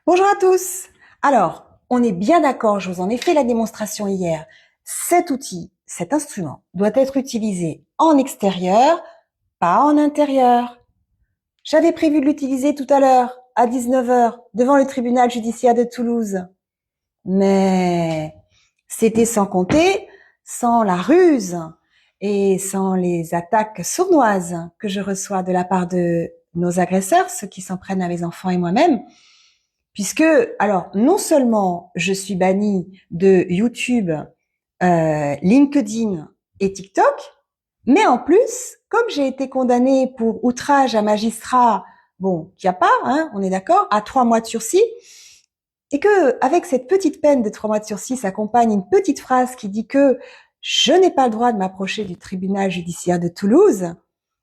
Bonjour à tous. Alors, on est bien d'accord, je vous en ai fait la démonstration hier. Cet outil, cet instrument doit être utilisé en extérieur, pas en intérieur. J'avais prévu de l'utiliser tout à l'heure, à 19 heures, devant le tribunal judiciaire de Toulouse. Mais c'était sans compter, sans la ruse et sans les attaques sournoises que je reçois de la part de nos agresseurs, ceux qui s'en prennent à mes enfants et moi-même. Puisque, alors, non seulement je suis bannie de YouTube, LinkedIn et TikTok, mais en plus, comme j'ai été condamnée pour outrage à magistrat, bon, qu'il n'y a pas, hein, on est d'accord, à 3 mois de sursis, et que avec cette petite peine de 3 mois de sursis s'accompagne une petite phrase qui dit que je n'ai pas le droit de m'approcher du tribunal judiciaire de Toulouse.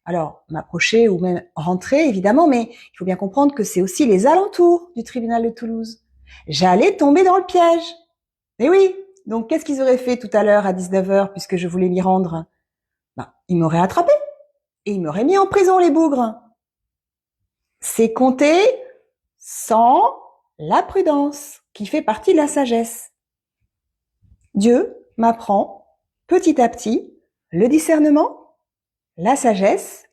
Alors, m'approcher ou même rentrer, évidemment, mais il faut bien comprendre que c'est aussi les alentours du tribunal de Toulouse. J'allais tomber dans le piège. Mais oui. Donc, qu'est-ce qu'ils auraient fait tout à l'heure à 19 heures puisque je voulais m'y rendre? Ben, ils m'auraient attrapé et ils m'auraient mis en prison, les bougres. C'est compter sans la prudence, qui fait partie de la sagesse. Dieu m'apprend petit à petit le discernement, la sagesse,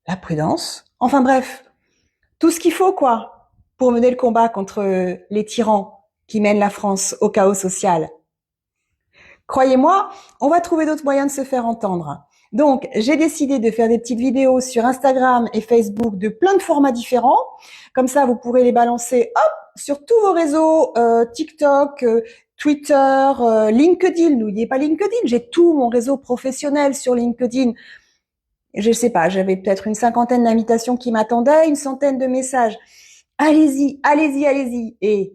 la prudence, enfin bref, tout ce qu'il faut, quoi, pour mener le combat contre les tyrans qui mènent la France au chaos social. Croyez-moi, on va trouver d'autres moyens de se faire entendre. Donc, j'ai décidé de faire des petites vidéos sur Instagram et Facebook de plein de formats différents. Comme ça, vous pourrez les balancer, hop, sur tous vos réseaux, TikTok, Twitter, LinkedIn. N'oubliez pas LinkedIn. J'ai tout mon réseau professionnel sur LinkedIn. Je sais pas, j'avais peut-être une cinquantaine d'invitations qui m'attendaient, une centaine de messages. Allez-y, allez-y, allez-y. Et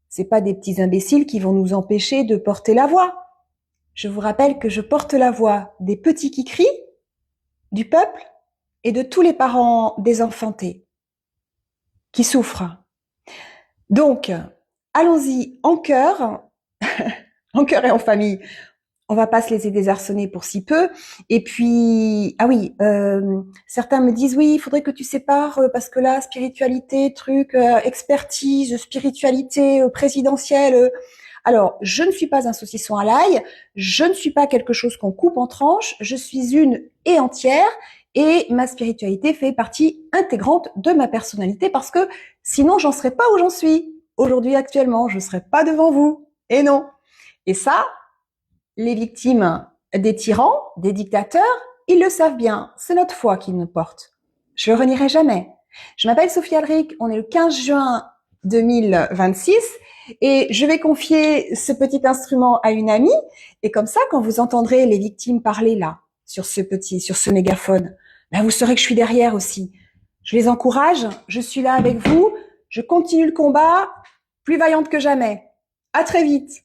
c'est pas des petits imbéciles qui vont nous empêcher de porter la voix. Je vous rappelle que je porte la voix des petits qui crient, du peuple et de tous les parents désenfantés qui souffrent. Donc, allons-y en cœur, en cœur et en famille. On va pas se laisser désarçonner pour si peu. Et puis, ah oui, certains me disent oui, il faudrait que tu sépares parce que là, spiritualité, truc, expertise, spiritualité présidentielle. Alors, je ne suis pas un saucisson à l'ail, je ne suis pas quelque chose qu'on coupe en tranches, je suis une et entière et ma spiritualité fait partie intégrante de ma personnalité parce que sinon, j'en serais pas où j'en suis. Aujourd'hui, actuellement, je serais pas devant vous. Et non. Et ça, les victimes des tyrans, des dictateurs, ils le savent bien. C'est notre foi qui nous porte. Je ne renierai jamais. Je m'appelle Sophie Alric. On est le 15 juin 2026 et je vais confier ce petit instrument à une amie. Et comme ça, quand vous entendrez les victimes parler là, sur ce mégaphone, ben vous saurez que je suis derrière aussi. Je les encourage. Je suis là avec vous. Je continue le combat, plus vaillante que jamais. À très vite.